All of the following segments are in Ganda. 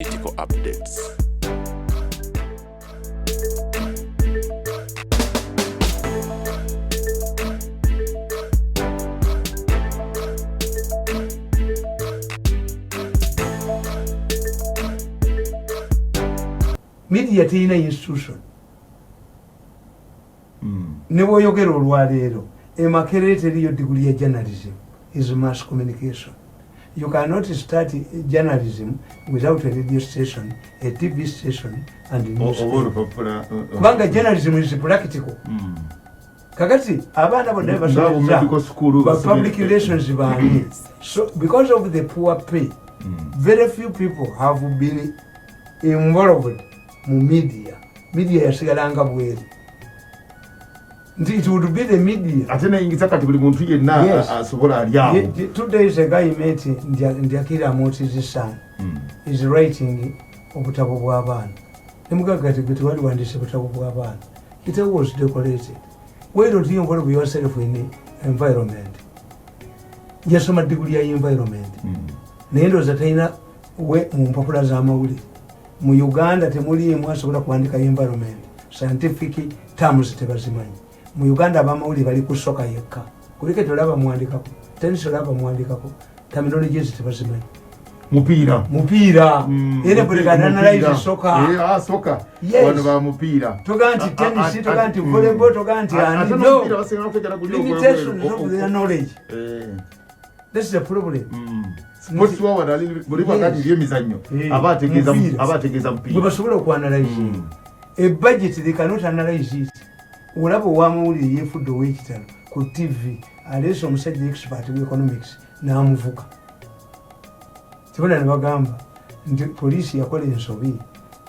Political updates. Media tina institution. Nebo yogero olwaleero. Makerere teriyo degree ya journalism is mass communication. You cannot start journalism without a radio station, a TV station, and a newspaper. Banga journalism is practical. Kakati, abana bo never medical school, but public relations bani. So because of the poor pay, very few people have been involved mu media. Media yasigalanga bweri. It would be the media. Atena ingizaka tibuli muntu yenna asobola alyawo. 2 days ago I met Ndiakira Moti's son. He's writing obutabo bw'abaana. Nemugaga ati wali wandise obutabo bw'abaana. It was decorated. Why don't you involve yourself in the environment? Yasoma degree ya environment. Nendo zataina we mpapula za mawuli. Mu Uganda temuli mwasobola kuandika environment. Scientific terms tebazimanyi. Mu Uganda abamawuli bali kusoka yekka. Kulike tolaba muandikako. Tennis olaba muandikako. Terminologies tebazimanyi. Mupiira. Ene bulekana analyze soka. Soka. Yes. Wano ba mupiira. Toganti tennis, toganti volleyball, toganti and no. Limitation of the knowledge. This is a problem. Sports wa wadali buli wakati byemizannyo. Abategeza mupiira. Basobola okuanalyze. A budget they cannot analyze it. Ulabo wamuli yefudo wekitano ku TV aleso omusajja expert mu economics na amuvuka. Tibona nabagamba nti police yakola ensobi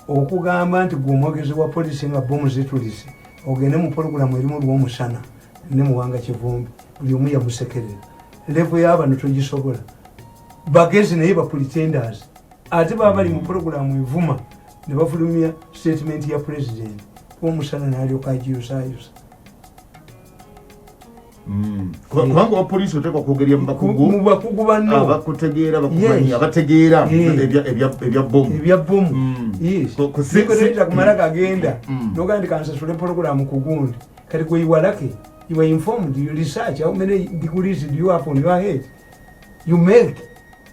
okugamba nti gwomwogezi wa police nga bomu zitulise ogende mu program erimu lw'omusana ne muwanga kivumbi buli omu yamusekerera level y'abantu togisobola bagezi naye ba pretenders ate baba bali mu program evuma ne bafulumya statement ya president omusana n'alyoka agiyusayusa. Kubanga wa police otekwa kwogerya mu bakugu banno abakutegeera bakumanyi abategeera ebya bomu. Yes. Kusekereza kumala kagenda nogandi kansasule program kugundi kati gwe iwalake you were informed, you research how many degrees do you have on your head, you make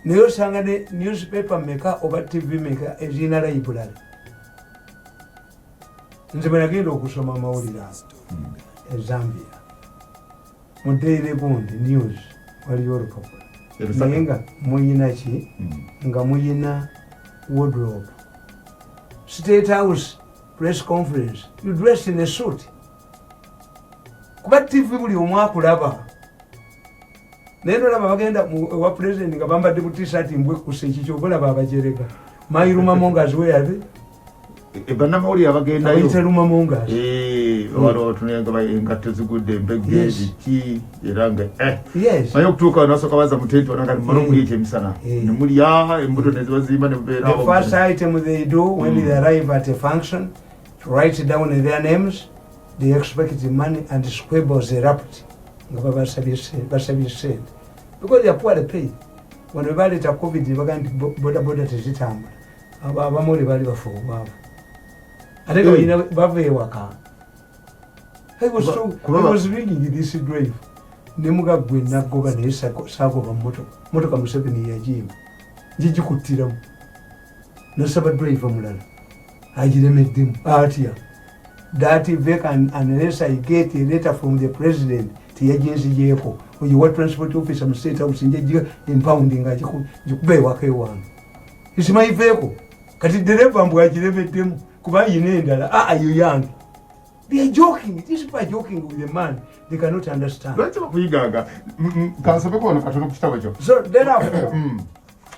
neyo sanga ne newspaper maker oba TV maker ezina library. Nze banagenda okusoma amawulire Zambia mu Daily Bond News waliyo olupapula naye nga muyina ki nga muyina wardrobe State House press conference you dress in a suit kuba TV buli omu akulaba naye nolaba bagenda wa president nga bambadde ku t-shirt mbwekuse ekikyo bolaba abajereka Mairuma Mongas weyabe Banamawuli abagenda yo. Bayiteruma Mongas. Walo tunenga engato zigudde mbege ki eranga Yes. Bayo kutuka nasoka baza mutento nakali marumuli eky'emisana. Nemuli embuto nezibazimba ne beera. The first item they do when they arrive at a function to write down their names, they expect the money and squibbles erupt. Ngaba basabye send. Because they are poorly paid. When we bali ta COVID bagandi boda tezitambula. Abamuli bali bafuba. I bave waka. I was reading this grave. Nemuga gwena goba ne sako ba moto ka Museveni ya jim. Jiji kutiramu. No sabat brave mulala. Ajiremeddim atia. That vacant unless I get a letter from the president the agency yeko. When you want transport office am state house nje impounding ajikube wake wan. It's my vehicle. Kati dereva mbu ajiremeddemu kuba yine endala you young. They are joking. These people are joking with the man. They cannot understand. Lwaki bakuyigaga kansobe kono katono kukitabo kyo. So therefore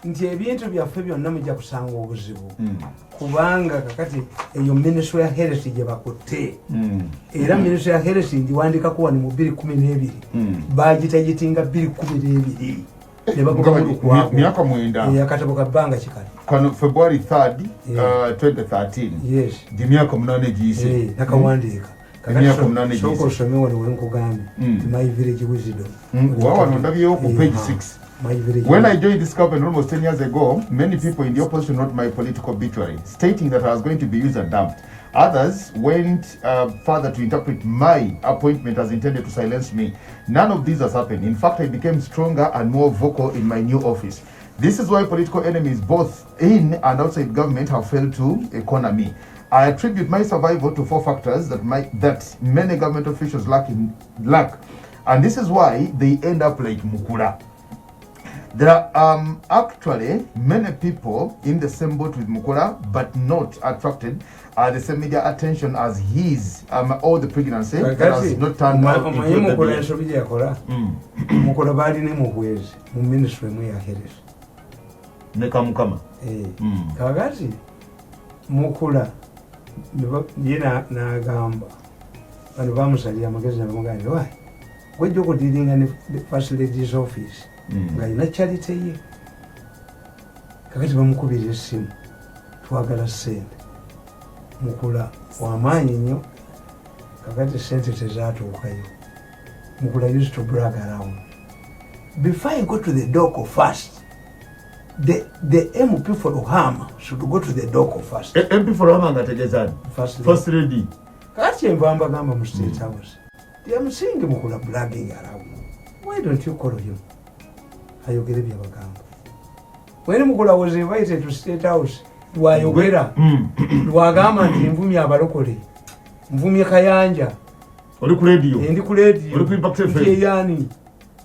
nti ebintu byaffe byonna mujja kusanga obuzibu kubanga kakati eyo Ministry ya Health gye bakutte era Ministry ya Health ndiwandikako wano mu 2012 bagitagitinga 2012 Miaka mwenda yakatabo kabanga kikali kano February 3rd 2013 yes di miaka munane giyise nakawandika soko somewa wenkugambe my village wisdom page 6. When I joined this government almost 10 years ago, many people in the opposition wrote my political obituary, stating that I was going to be used and dumped. Others went further to interpret my appointment as intended to silence me. None of these has happened. In fact, I became stronger and more vocal in my new office. This is why political enemies both in and outside government have failed to corner me. I attribute my survival to 4 factors that many government officials lack. And this is why they end up like Mukula. There are actually many people in the same boat with Mukula, but not attracted the same media attention as his all the pregnancy that has not turned out into Mukula bali ne muhwezi mu ministry mu ya Harris nekamukama kagati Mukula yena nagamba bano bamusalira amagezi namugamba why wejjo kudiringa ne first lady's office nga ina charity ye kakati bamukubira esimu twagala sente Mukula wamaanyi nnyo kakati sente tezatuukayo. Mukula used to brag around. Before I go to the doco first, the MP for Ohama should go to the doco first. MP for Ohama ngategezani first lady kakati envamba gamba mu State House they are saying Mukula bragging around. Why don't you call him? Ayogere byabagamba. When Mukula was invited to State House, lwayogera lwagamba nti nvumye abalokole nvumye Kayanja oli ku radio ndi ku radio oli ku Impact FM yani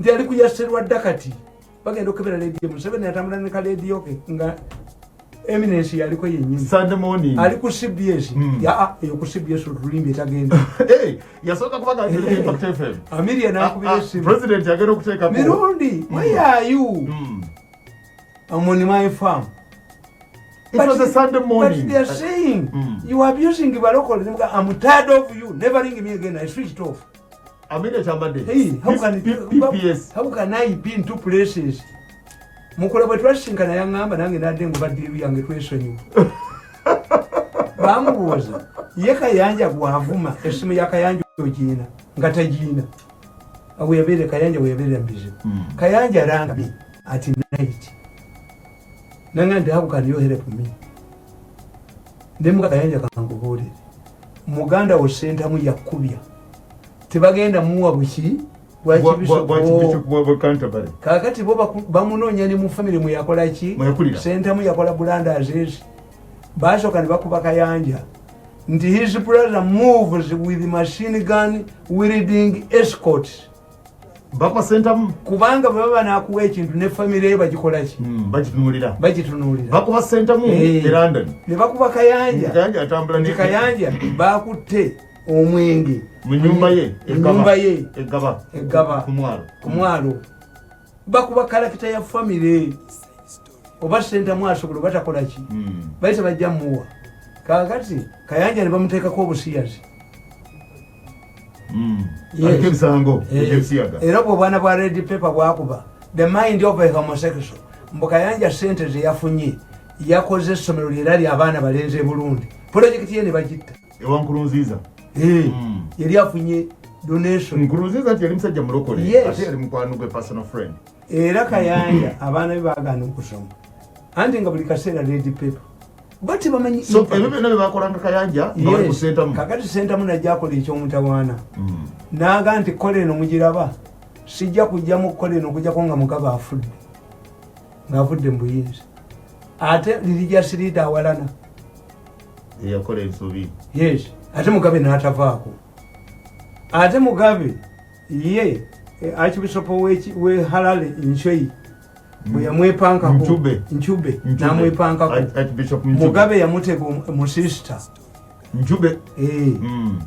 ndi ali kuyaserwa dakati bagenda okebera radio Museveni atambula ne ka radio ke nga Eminence yaliko yennyini Sunday morning ali ku CBS ya yo ku CBS rulimbi etagenda yasoka kubaga Impact FM Amiria nakubira simu president yagenda okuteeka Mirundi where are you I'm on my farm. It was a Sunday morning. But they are saying, you are abusing the local. I'm tired of you. Never ring me again. I switched off. I'm in a Chamade. Hey, how can I be in 2 places? Mukula but rushing can I young man and nothing but the young question you. Bamuza. Yakayanja Wavuma, Esme Yakayanja Gina, Gatajina. We are very Kayanja, we are very ambitious. Kayanja rang me at night. Nangande how can you help me? Demuka Kayanja kanguhuri. Muganda was sent amu yakubya. Tibagenda muwa buki bwa Canterbury. Kakati boba bamunonya ni mu family mu yakola ki? Senta mu yakola bulanda azezi. Basho kan bakuba Kayanja. Nti his brother moves with machine gun wielding escorts. Bako senta kubanga baba nakuwa ekintu ne family ye bagikola ki? Bagitunulira. Bako ba senta mu London. Ne bakuba Kayanja. Kayanja atambula ne Kayanja bakutte omwenge mu nyumba ye egaba kumwalo bakuba karakita ya family oba senta mwasobola batakola ki baita bajja muwa kakati Kayanja ne bamuteeka ko obusiyazi Sango, era bwana bwa red paper bwakuba the mind of a homosexual Kayanja sente ze yafunye yakoze essomero lyali abaana balenze Burundi project ye ne bagitta ewa Nkurunziza yali afunye donation Nkurunziza ati yali musajja mulokole ate yali mukwano gwe personal friend era Kayanja abaana be baagana okusoma anti nga buli kaseera red paper bati bamanyi so ebyo nabe bakolanga Kayanja nga ku senta mu kakati senta mu najja akola ekyomutawaana naaga nti koleno mugiraba sijja kujja mu koleno kujja konga mukaba afudde ng'avudde mu buyinza ate lirijja sirida awalana yakola ensobi yes ate Mugabe n'atavaako ate Mugabe ye Archbishop we Harare Nchoi bwe yamwepankako Nchube namwepankako Mugabe yamutega mu sister Nchube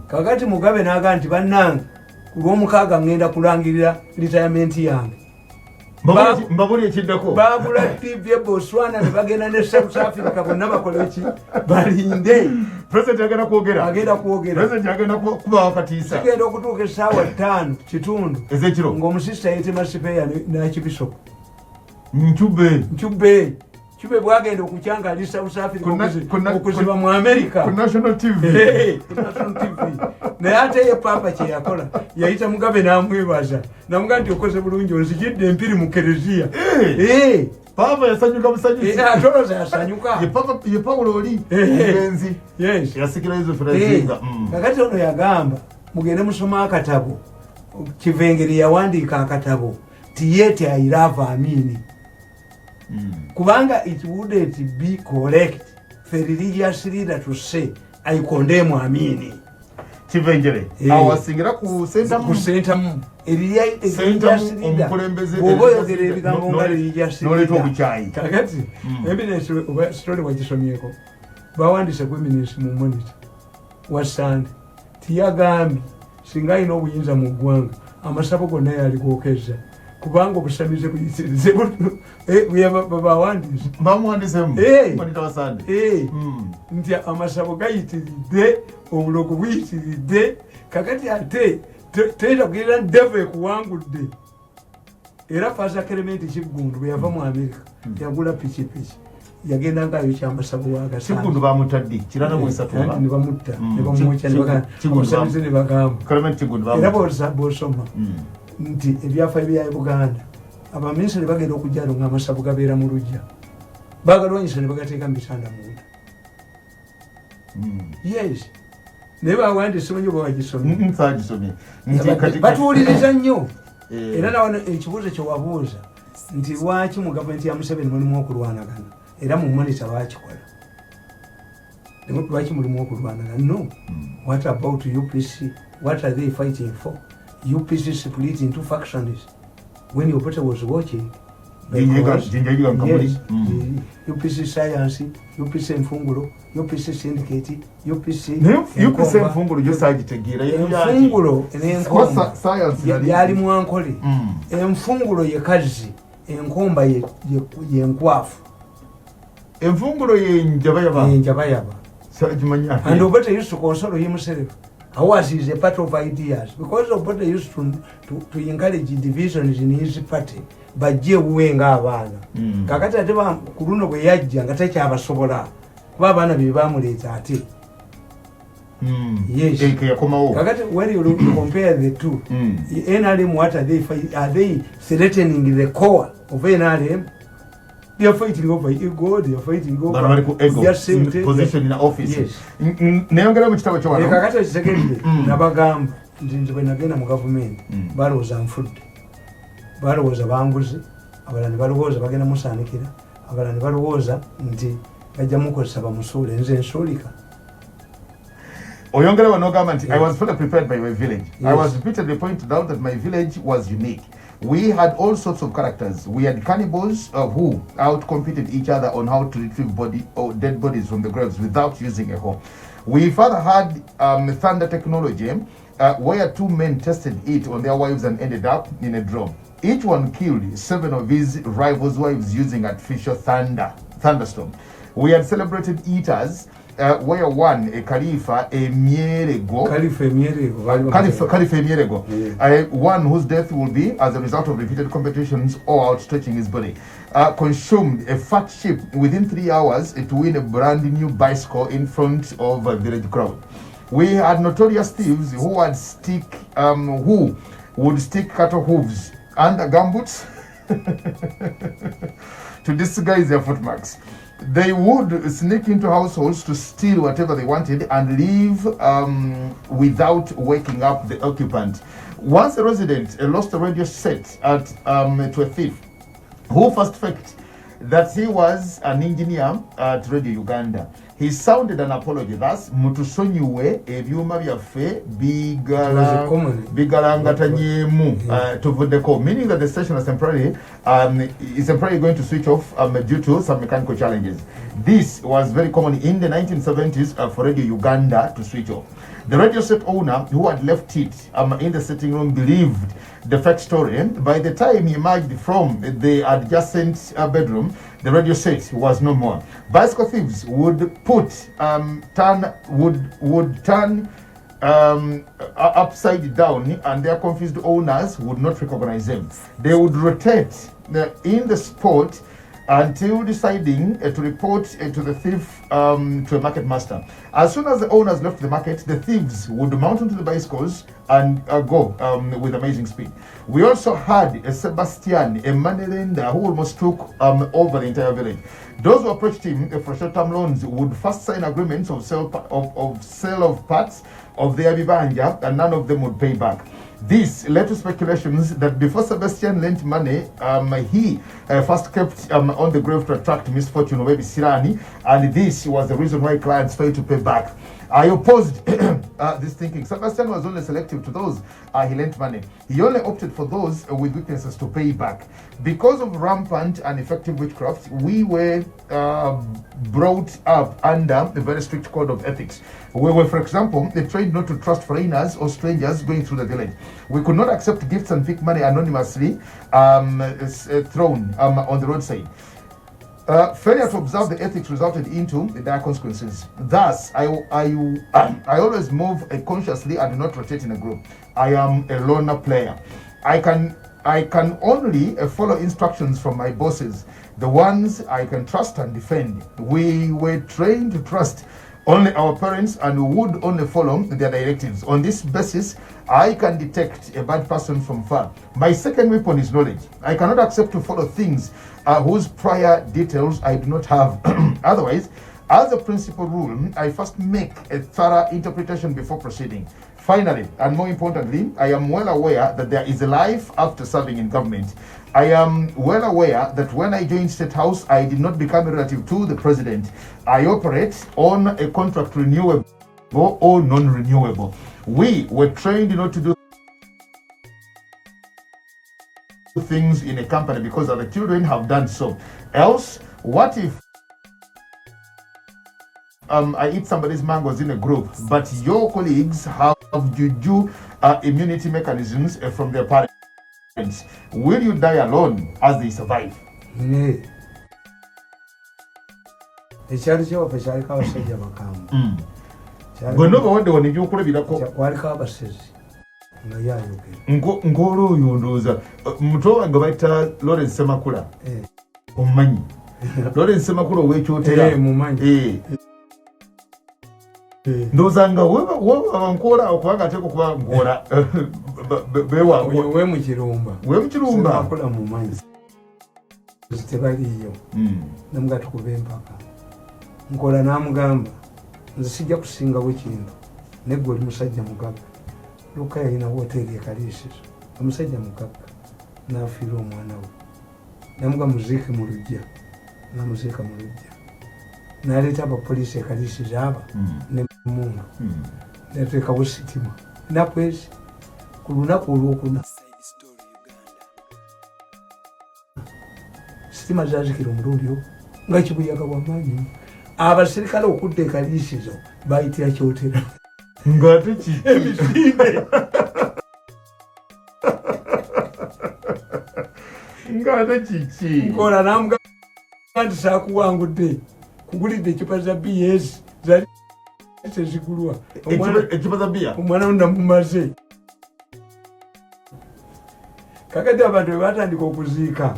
kakati Mugabe n'aga nti bannange ku lw'omukaaga ngenda kulangirira retirement yange mbabuli ekiddako baabula TV e Botswana ne bagenda ne South Africa bonna bakola ki balinde president agenda kwogera president agenda kuba wakatiisa kigenda okutuuka essaawa 5 kitundu ezekiro ng'omusista yetema sipeya n'Archbishop Nchube kibe bwagenda okukyanga ali South Africa okuziba mu America ku National TV naye ate ye papa kye yakola yayita Mugabe n'amwebaza namuga nti okoze bulungi onzijidde empiri mu Kereziya papa yasanyuka musanyusi atoloza yasanyuka ye Paulo oli omugenzi yasikira hizo firazinga kakati ono yagamba mugende musoma akatabo Kivengeri yawandiika akatabo Yet I love Amini. Kubanga it wouldn't be correct for a religious leader to say I condemn Amini. Kivengere awasingira ku center religious leader oboyogera ebigambo nga religious leader kakati evidence story wagisomyeko bawandise feminist mu monitor wasande tiyagambi singa alina obuyinza mu ggwanga amasabo gonna yali gwokeza kubanga obusamize buyitirize babawandise bamuwandisemu monitor wasande nti amasabo gayitiridde obulogo buyitiridde kakati ate tera kugirira ndeve kuwangudde era Faza Kerementi Kiggundu bwe yava mu Amerika yagula pikipiki yagenda ngayo kyamasabo waga Kiggundu bamutadde kirana mu esatuba ne bamutta ne bamwocha ne bagamba omusamize ne bagamba Kerementi Kiggundu bamutta era bosoma nti ebyafa bya Buganda abaminisitule bagenda okujjalo ng'amasabo gabeera mu lujja bagalwanyisa ne bagateeka mu bitanda munda yes naye bawandise manyo bawagisomye batuwuliriza nnyo era nawo ekibuuzo kyewabuuza nti lwaki mu gavumenti ya Museveni mulimu okulwanagana era mu monita bakikola lwaki mulimu okulwanagana no what about UPC what are they fighting for UPC split into factions when your party was watching UPC Science, UPC Mfungulo, UPC Syndicate, UPC Mfungulo gyosagitegeera Mfungulo n'enkomba yali mwankole Mfungulo ye kazi enkomba ye nkwafu Mfungulo ye njabayaba and Obote used to console himself. Ours is a part of ideas because Obote used to encourage divisions in his party. Bajje uwenga abana kakati ate kuluno bwe yajja nga takyabasobola kuba abaana be bamuleeta ate yes kakati when you compare the two NRM what are they threatening the core of NRM? They are fighting over ego, they are fighting over their same position in the office. Yes. Neyongera mu kitabo kyo wano kakati kisekedde nabagamba nti bwe nagenda mu government balowooza nfudde balowooza banguze abalala ne balowooza bagenda musaanikira abalala ne balowooza nti bajja mukozesa bamusuule nze nsuulika oyongera wano ogamba nti I was fully prepared by my village. Yes. I was repeatedly pointed out that my village was unique. We had all sorts of characters. We had cannibals who outcompeted each other on how to retrieve dead bodies from the graves without using a hoe. We further had thunder technology where two men tested it on their wives and ended up in a drop. Each one killed 7 of his rivals' wives using artificial thunderstorm. We had celebrated eaters where one, a Khalifa Emierego, one whose death will be as a result of repeated competitions or outstretching his body, consumed a fat sheep within 3 hours to win a brand new bicycle in front of a village crowd. We had notorious thieves who would stick cattle hooves under gumboots to disguise their footmarks. They would sneak into households to steal whatever they wanted and leave without waking up the occupant. Once a resident lost a radio set to a thief who first faked that he was an engineer at Radio Uganda. He sounded an apology, thus mutusonyiwe ebyuma byaffe bigalangatanyemu tuvuddeko, meaning that the station is temporarily going to switch off due to some mechanical challenges. This was very common in the 1970s for Radio Uganda to switch off. The radio set owner who had left it in the sitting room believed the fake story. By the time he emerged from the adjacent bedroom, the radio set was no more. Bicycle thieves would turn upside down, and their confused owners would not recognize them. They would rotate in the spot until deciding to report to the thief to a market master. As soon as the owners left the market, the thieves would mount onto the bicycles and go with amazing speed. We also had a Sebastian, a money lender who almost took over the entire village. Those who approached him for short-term loans would first sign agreements of sale of parts of their vibanja, and none of them would pay back. This led to speculations that before Sebastian lent money, he first kept on the grave to attract misfortune of Sirani, and this was the reason why clients failed to pay back. I opposed this thinking. Sebastian was only selective to those he lent money. He only opted for those with weaknesses to pay back. Because of rampant and effective witchcraft, we were brought up under a very strict code of ethics. We were, for example, trained not to trust foreigners or strangers going through the village. We could not accept gifts and pick money anonymously thrown on the roadside. Failure to observe the ethics resulted into dire consequences. Thus, I always move consciously and do not rotate in a group. I am a loner player. I can only follow instructions from my bosses, the ones I can trust and defend. We were trained to trust only our parents and would only follow their directives. On this basis, I can detect a bad person from far. My second weapon is knowledge. I cannot accept to follow things whose prior details I do not have. Otherwise, as a principal rule, I first make a thorough interpretation before proceeding. Finally, and more importantly, I am well aware that there is a life after serving in government. I am well aware that when I joined State House, I did not become a relative to the president. I operate on a contract renewable or non-renewable. We were trained not to do things in a company because other children have done so. Else, what if I eat somebody's mangoes in a group, but your colleagues have juju immunity mechanisms from their parents? Will you die alone as they survive? Ekyalo kyawaffe kyaliko abasajja bakambwe. Gonna bawaddewo nebyokulabirako. Waliko abasezi nga yayogera. Ng'olwo oyo ndowooza muto wange bayita Lawrence Semakula. Omumanyi. Lawrence Semakula ow'ekyotera. Mumanyi. Ndowooza nga weba nkoola okubanga ateeka okuba nkoola beewangu. We mu Kirumba. We mu Kirumba. Semakula mumanyi. Tebaliyo. Namuga tukuba empaka. Nkola n'amugamba nze sijja kusingawo kintu negwe oli musajja mugagga. Luka yalina woteeri ekaliisizo. Omusajja mugagga n'afiira omwana we. Namuga muziike mu luggya. Namuziika mu luggya. N'aleeta abapoliisi ekaliisizo aba n'emmundu. N'ateekawo sitima. Nakwezi ku lunaku olwokuna. Sitima zaazikira omulundi ogwo nga kibuyaga bw'amaanyi. Abaserikale okudda ekaliisizo bayitira kyotera. Ng'ate ki? Emisinde. Ng'ate kiki? Nkola n'amugamba nti saakuwangudde. Kugulidde ecupa za BS zali tezigulwa. Ecupa za bia? Omwana we namumaze. Kakati abantu bwe batandika okuziika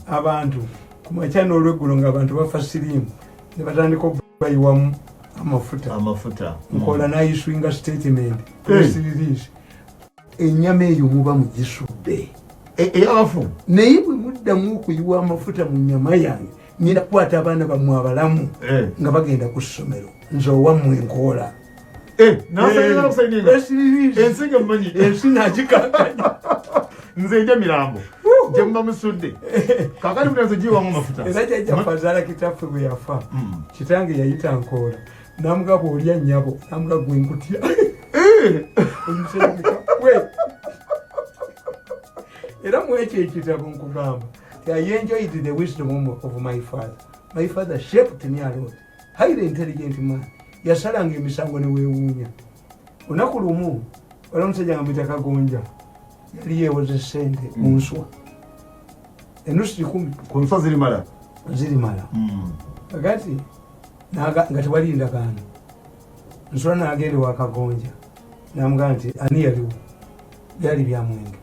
abantu ku makya n'olweggulo ng'abantu bafa siriimu ne batandika okubayiwamu amafuta. Nkola n'ayiswinga statement press release. Ennyama eyo muba mugisudde. Ey'abafu. Naye bwe muddamu okuyiwa amafuta mu nnyama yange ngenda kukwata abaana bammwe abalamu nga bagenda ku ssomero nze owammwe Nkola. N'asayinira okusayinga. Ensinga mmanyi. Ensi nagikankanya. Nze nja mirambo. Gye muba musudde. Kaakati munaze giwamu amafuta. Era jjajja Fazaala kitaffe bwe yafa. Kitange yayita Nkola. Namugaba olya nnyabo. Namugaba gwe nkutya. Era mu ekyo ekitabo nkugamba. I enjoyed the wisdom of my father. My father shaped me a lot. Highly intelligent man. Yasalanga emisango ne weewuunya. Olunaku lumu waliwo omusajja nga muyita Kagonja. Yali yeewoze ssente mu nswa. Ennusu 10 ku nswa zirimala. Zirimala. Kakati nga tewali ndagaano. Nswa n'agenda ewa Kagonja. N'amugamba nti ani yaliwo? Byali bya mwenge.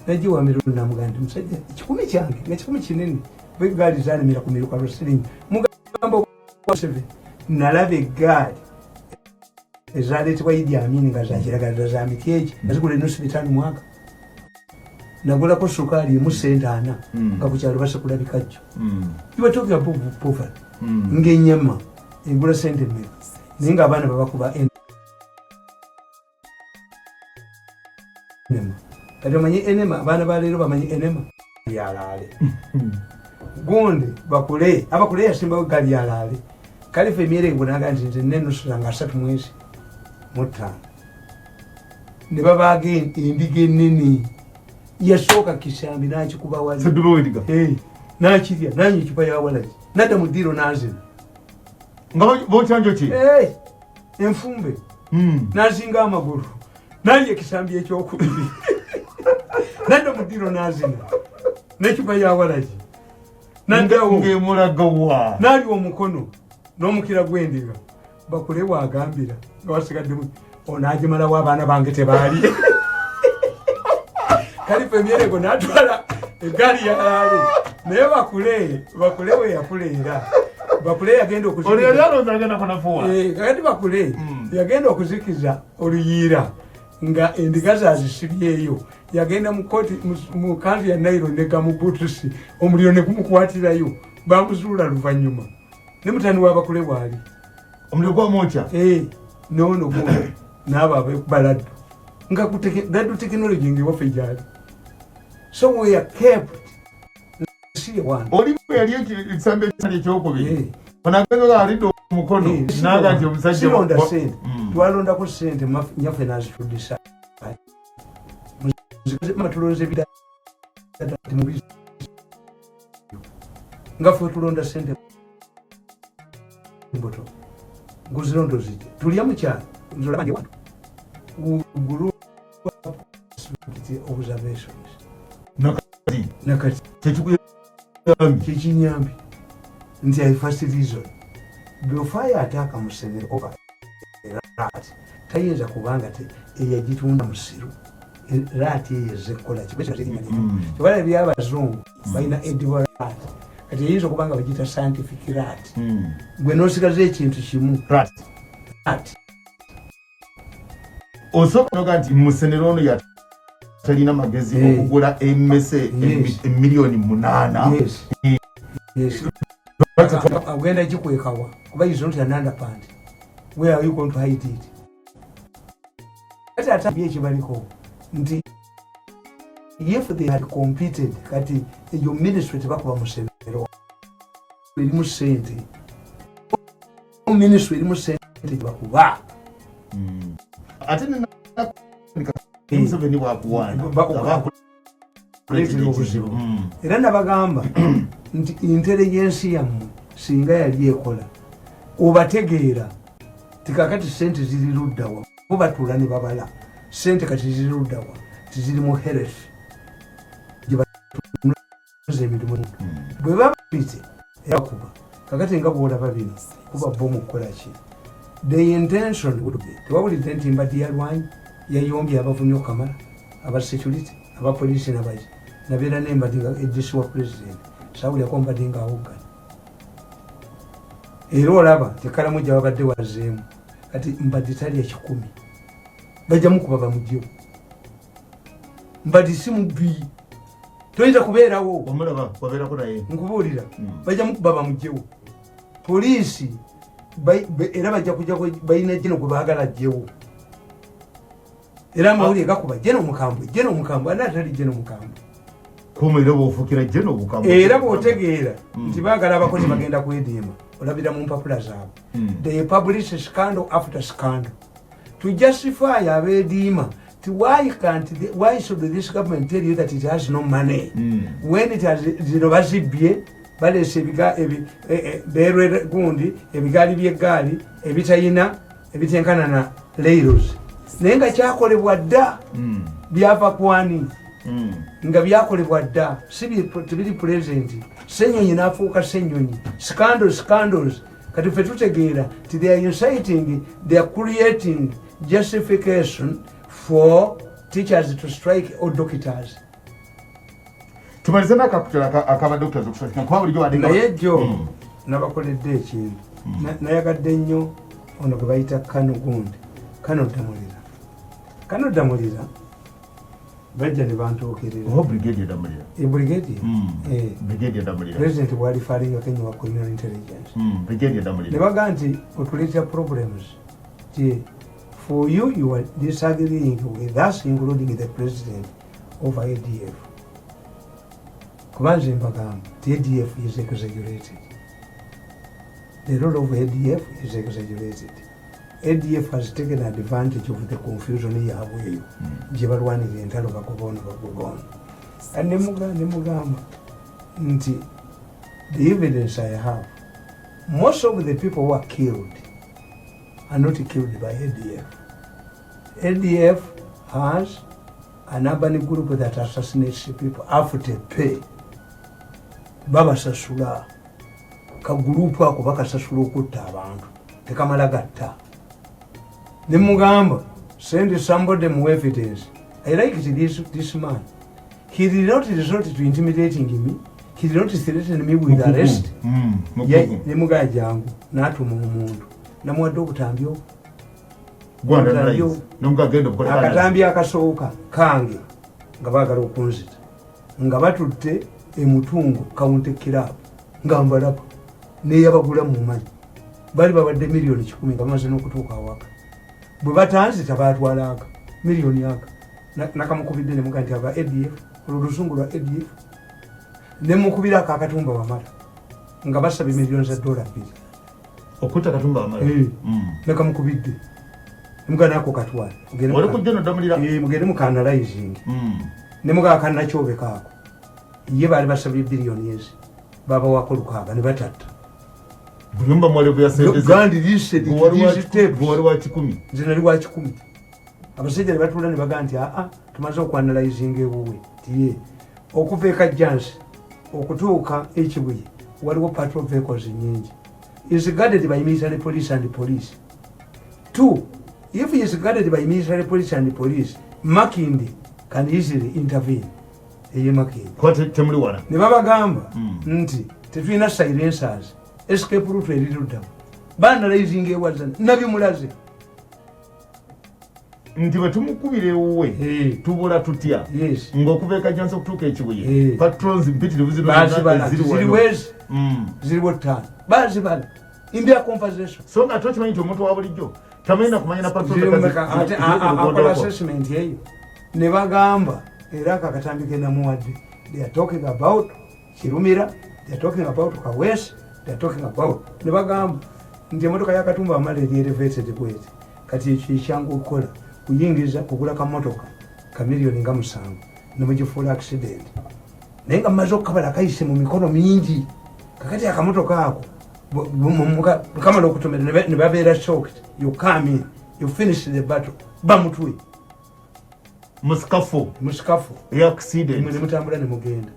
Nagiwa mirundi n'amugamba nti musajja 10 kyange nga 10 kinene egaali zalimira ku miruka lusiringi mugamba okwaseven nalaba egaali ezaleetebwa Idi Amin nga zakiragala za mikeeki nazigula enusu bitano mwaka nagulako sukaali emu sente 4 nga ku kyalo basekulabika jjo iwe talking about poverty ng'ennyama egula sente mmeka naye ng'abaana babakuba enema kati omanyi enema abaana baleero bamanyi enema yalaale gundi bakule abakule yasimbawo gali yalaale kalife emyerengo naga nti nze nenusu zange 3 5 ne babaaga endiga ennene yasooka kisambi nakikuba wali nakirya nanywa ekipa yawalaki nadda mu ddiiro nazina nga bokyanjo ki enfumbe nazinga amagulu nalya ekisambi ekyokubiri nadda mu ddiiro nazina nekipa yawalaki ngemulagawa nali omukono n'omukira gw'endiga bakule wagambira nga wasigaddemu onagimalawo abaana bange tebaali kalifa emyerego natwala egaali yalaale naye bakule we yakuleera bakule yagenda kakati bakule yagenda okuzikiza oluyiira nga endiga zazisibyeyo yagenda mu kooti mu kanzu ya nairo nega mu butusi omuliro ne gumukwatirayo bamuzuula luvannyuma ne mutani w'abakule waali omuliro gwamwokya nono gwo n'abo abaladdu nga daddu tekinologi ngewaffe gyali so we are kept oli yali ekisambi ekyali ekyokubiri onagenda alidde omukono naga nti omusajja sironda sente twalondako sente nyaffe nazitudisa matulonze bidamubizi nga ffe tulonda sente mboto nguzirondo zite tulya mukyalo nzolabange wantu gulu observations nakati kyekinyambi nti I first reason bwofaya ataka Museveni over rat tayinza kubanga eyagitunda musiru rat yeze kola kibala byabazungu balina edible rat kati yinza kubanga bagita scientific rat gwe nosigaze ekintu kimu rat osobola noga nti Museveni ono ya talina magezi okugula emmese emiliyoni 8 agenda gikwekawa kuba izo nti ananda pandi where are you going to hide it kati atabye ekibaliko nti if they had competed kati eyo ministry tebakuba Museveni erimu sente ministry erimu sente bakuba ate Museveni wakuwana era nabagamba nti intelligence yammwe singa yali ekola obategeera tikakati sente ziri luddawa mubatula ne babala sente kati ziri luddawa tiziri mu health gyebaze emirimu bwe babite era kuba kakati nga bwolaba bino kuba bo mukola ki the intention would be tewabulidde nti mbadde yalwanyi yayombye abavumye okamala aba security aba police n'abaji nabeera nembadde nga edisi wa president sawulyako mbadde nga awogana era olaba tekalamuja babadde wazeemu kati mbadde talya 10 bajja mukuba bamugyewo mbadde si mubbi toyinza kubeerawo omulaba wabeerako naye nkubuulira bajja mukuba bamugyewo poliisi era bajja kujja balina jeno gwe baagala jjewo era amawulire gakuba jeno mukambwe anatali jeno mukambwe kumira bwofukira jeno mukambwe era bw'otegeera nti baagala abakozi bagenda kwediima olabira mu mpapula zaabwe they publish scandal after scandal to justify abeediima why should this government tell you that it has no money when it has zino bazibbye balese berwe gundi ebigaali by'eggaali ebitayina ebitenkana na leiros naye nga kyakolebwa dda byava kwani nga byakolebwa dda tibiri present senyonyi n'afuuka senyonyi scandals kati ffe tutegeera ti they are inciting, they are creating justification for teachers to strike or doctors tumalize n'akakutera akaba doctors okusoka kwa bulijjo wadde naye jjo nabakoledde ekintu nayagadde nnyo ono gwe bayita Kano Gundi Kano Damulira bajja ne bantuukirira brigadier Damulira brigadier Damulira president bwali falinga Kenya wa criminal intelligence brigadier Damulira ne baga nti otuleetera problems for you are disagreeing with us including the president of ADF kubanze mbagamba the ADF is exaggerated. The role of ADF is exaggerated. ADF has taken advantage of the confusion here. Jibarwani the entire Bakobon. And Nemugamba, the evidence I have, most of the people who are killed are not killed by ADF. ADF has an urban group that assassinates people after pay. Baba Sasula. Kagurupu ako bakasasula okutta abantu tekamala gatta ne mugamba send somebody more evidence. I like this man. He did not resort to intimidating me. He did not threaten me with arrest. Ne mugaya jangu n'atuma omuntu namwadde okutambyo akatambya akasooka kange nga baagala okunzita nga batutte emutungo kawunti kirabu nga mbalaba neyabagula mu manyi bali babadde miliyoni 10 nga bamaze n'okutuuka awaka bwe batanzita baatwalaga miliyoni aka nakamukubidde ne muga nti aba ADF olulusungu lwa ADF ne mukubira akatumba wamala nga basaba miliyoni za $2 okutta katumba wamala nakamukubidde muga nako katwala oli kujja Damulira mugende mu canalizing ne muga akanna kyobe kaako ye bali basabye biliyoni ezi baba wakolukaga ne batatta Bulumba mwalevu ya sendezi gandi listed wali wa 10 zinali wa 10 abasajja batula ne baganti tumaze okwanalizing ebuwe tiye okupeeka jansi okutuuka ekibuye waliwo patrol vehicles nyingi is guarded by military police and police. 2, if he is guarded by military police and police, Makindi can easily intervene. Temuli wana ne babagamba nti tetulina silencers escape route eriruda banalizing ewazana nabimulaze nti batumukubire ewuwe tubula tutya ng'okubeeka jansi okutuuka ekibuye patrons mpitirivu ziriwo ttaano bazibala in their conversation so nga tokimanyi nti omuntu wa bulijjo tamanyi nakumanya na patrolakola assessment eyo ne bagamba era kakatambi kenamuwadde they are talking about Kirumira, they are talking about Kawesi, they are talking about ne bagamba nti emotoka yakatumba amala eri elevated bweti kati ekyangu okukola kuyingiza kugula kamotoka ka miliyoni nga 7 nemugifuula accident naye nga mumaze okukabala kayise mu mikono mingi kakati akamotoka ako kamala okutomera ne babeera shocked. You come in, you finish the battle, bamutwe musikafu accident nemutambula ne mugenda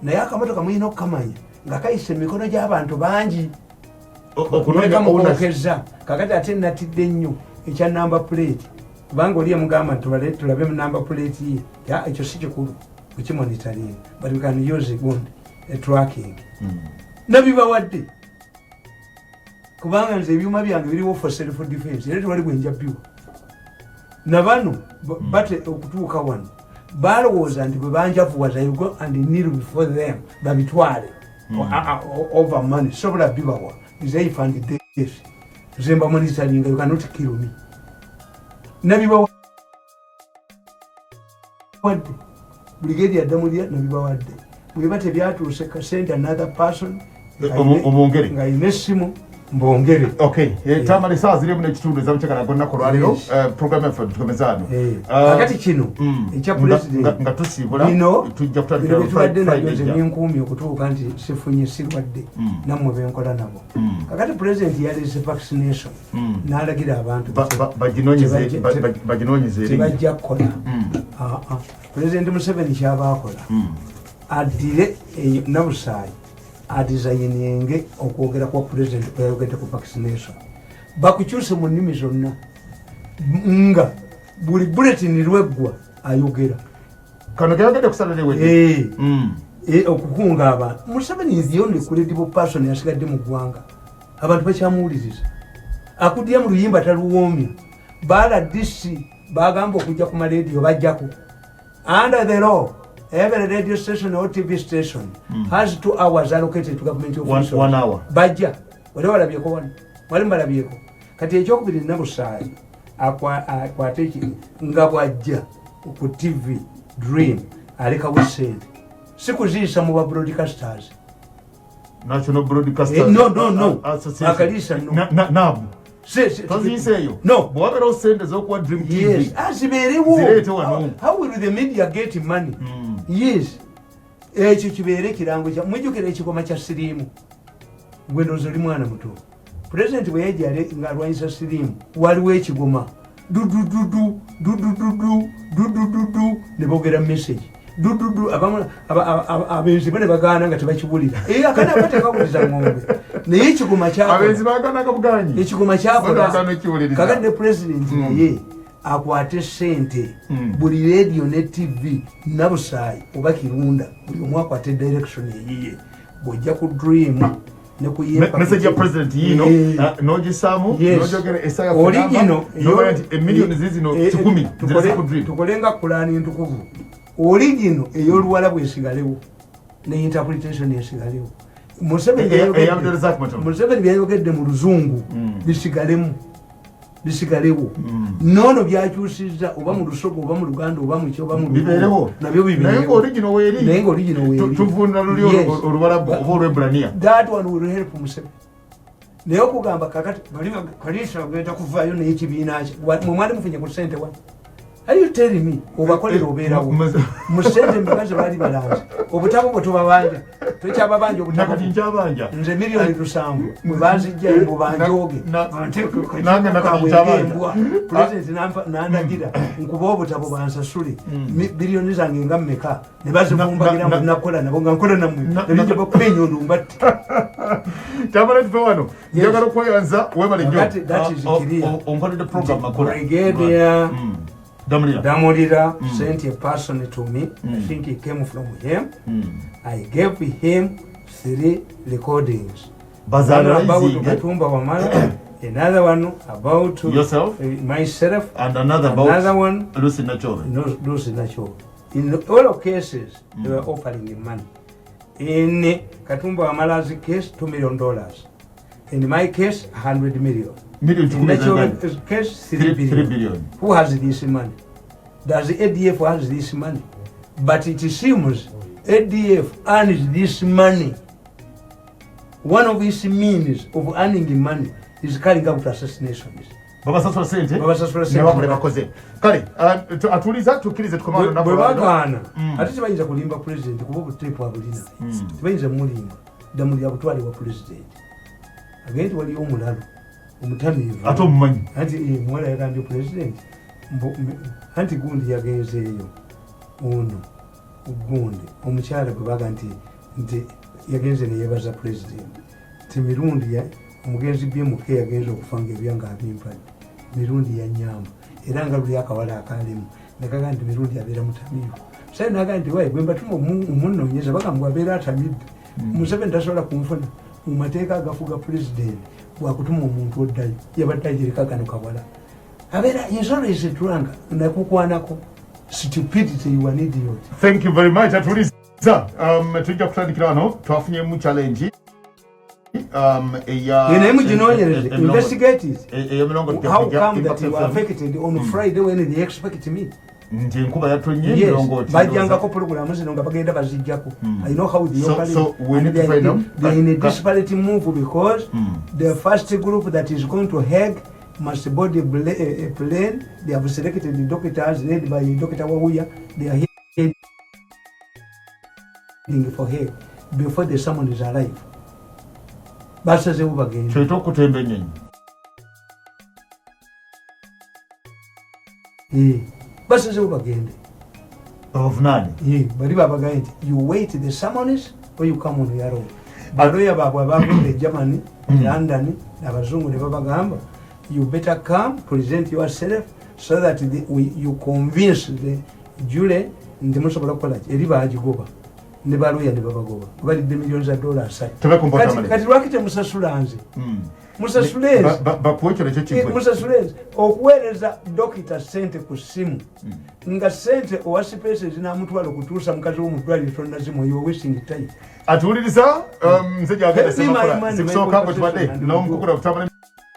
naye akamotoka muyina okukamanya nga kayise mu mikono gy'abantu bangi okunokamukokeza kakati ate natidde nnyo ekya number plate kubanga oli emugamba tulabe mu number plate ye ekyo si kikulu kukimonitaringa but we can use a tracking nabibawadde kubanga nze ebyuma byange biriwo for self defense era tewali bwenjabbiwa nabano bate okutuuka wano balowooza nti bwe banjavuwaza you go and kneel before them babitwale over money sobola bibawa nze ifund this zemba monitoringa you cannot kill me nabibawadde brigade Damulira nabibawadde bweba tebyatuuse kasente another person omwongere nga ine essimu mbongere. Okay, tamale saa zile mune kitundu za mchaka na gonna kolwaliro program efe tukomezano kakati kino ekya president nga tusibula tujja kutandikira Friday na nkumi okutuuka nti sifunye sirwadde namwe benkola nabo kakati president yalese vaccination n'alagira abantu baginonyeze bajja kukola president Museveni kyabaakola addire nabusaayi adesigninge okwogera kwa president kwayogedde ku vaccination bakukyuse mu nnimi zonna nga buli bulletin lweggwa ayogera kano kayogedde kusala lewe okukunga abantu. Museveni is the only credible person yasigadde mu ggwanga. Abantu bakyamuwuliriza. Akuddiya mu luyimba taluwoomya. Baala DC bagamba okujja ku maleediyo bajjako. Under the law, every radio station or TV station has 2 hours allocated to government officials. 1 hour. Bajja. Wale walabyeko wano. Wale mbalabyeko. Kati ekyokubiri Nabusaayi akwate nga bwajja ku TV Dream alekawo ssente. Sikuziisa mu ba broadcasters. National Broadcasters. No. Akalisa no. Nabu. Taziseyo. No. Bwabera sente zokuwa Dream TV. Yes. Azibeerewo. Zirete wano. How will the media get money? Yes. Ekyo kibeere kirango kya mujjukira ekigoma kya siriimu. Gwe ndowooza oli mwana muto. President bwe yajja ng'alwanyisa siriimu waliwo ekigoma. Du ne boogera message. Abenzi bane bagaana nga tebakiwulira. Akaana akatekawuliza ng'ombe. Naye ekigoma kyakola. Abenzi bagaana akabuganyi. Ekigoma kyakola. Kakadde president naye akwate ssente buli radio ne TV Nabusaayi oba Kirunda buli omu akwate direction eyiye bw'ojja ku Dream ne kuyimba message ya president yino nogisaamu nojogera esaya original million zizino 10 zirasa ku Dream tukolenga kulani ntukuvu original ey'oluwala bwesigalewo ne interpretation esigalewo Museveni byayogedde mu luzungu bisigalewo nono byakyusizza oba mu lusogo oba mu luganda oba mu kyo oba mu biberewo nabyo naye original weeri tuvunda luli olubalabu oba olwebrania that one will help Museveni naye okugamba kakati kalisa ogenda kuvaayo naye ekibiina kye mwali mufunye ku ssente wa are you telling me obakolera obeerawo mu ssente mbaga ze baali balanze obutabo bwe tubabanja tokyababanja obutabo nkyabanja nze miliyoni 7 mwe banzijja embu banjooge nange nakakyabanja pulezidenti nandagira nkuba obutabo bansasule biliyoni zange nga mmeka ne bazivumbagira mu nakola nabo nga nkola nammwe nebijja bakuba enyondo mbatti kyamala tuve wano njagala okweyanza webale nnyo onkoledde program akola brigadier Damulira sent a person to me. I think it came from him. I gave him 3 recordings. One about Katumba Wamala, another one about yourself, myself, and another one Lucy Nacho. Lucy Nacho. In all cases, they were offering him money. In Katumba Wamala's case, $2 million. In my case, 100 million. In Nature's case, 3 billion. Who has this money? Does the ADF has this money? But it seems ADF earns this money. One of its means of earning money is carrying out assassinations. Baba sasula sente bakoze kale atuliza tukirize tukomano nabo bwebagaana ate tebayinza kulimba president kuba obuteepu abulina tebayinza mulimba Damulira butwali wa president agenti waliyo omulalo omutamiivu ate omumanyi anti muwala yagambye president anti gundi yagenzeeyo ono gundi omukyala gwe baga nti yagenze neyebaza president ti mirundi omugenzi BMK yagenze okufanga ebyanga abimpadde mirundi yanyamba era nga luli akawala akalimu nekaga nti mirundi abeera mutamiivu sayi naga nti wayi bwembatuma omunoonyeza bagamba abeera atamidde Museveni tasobola kunfuna mu mateeka agafuga president bwakutuma omuntu oddayo yabadde agireka kano kawala abeera insolence tranga nakukwanako stupidity you an idiot. Thank you very much atuliza tujja kutandikira wano twafunyemu challenge investigate it. How come that you were affected on Friday when they expect me? Nti enkuba yatonye ndongoti bajjangako programu zino nga bagenda bazijjako. I know how they operate. So we need to find out. They're in a disparate move because the first group that is going to Hague must board a plane. They have selected the doctors led by Dr. Wawuya. They are heading for Hague before the summon is arrived. Basaze ubagenda. Kyoto kutembe nyenyi. Basaze ubagenda. Of nani? Bali babagaye nti you wait the summons or you come on your own. Baloya babwe abagende Germany, London, abazungu ne babagamba you better come, present yourself so that you convince the jury nti musobola kukola eri baagigoba ne baluya ne babagoba balidde millions za dollars kati lwaki temusasula nze musasulenzi musasulenzi okuweereza dokita sente ku ssimu nga sente owa sipesi zinamutwala okutuusa mukazi w'omudwaliro tonnazimu you are wasting time atuwuliriza nze gyagenda semakula zikusooka ngo tubadde n'omukukula kutambula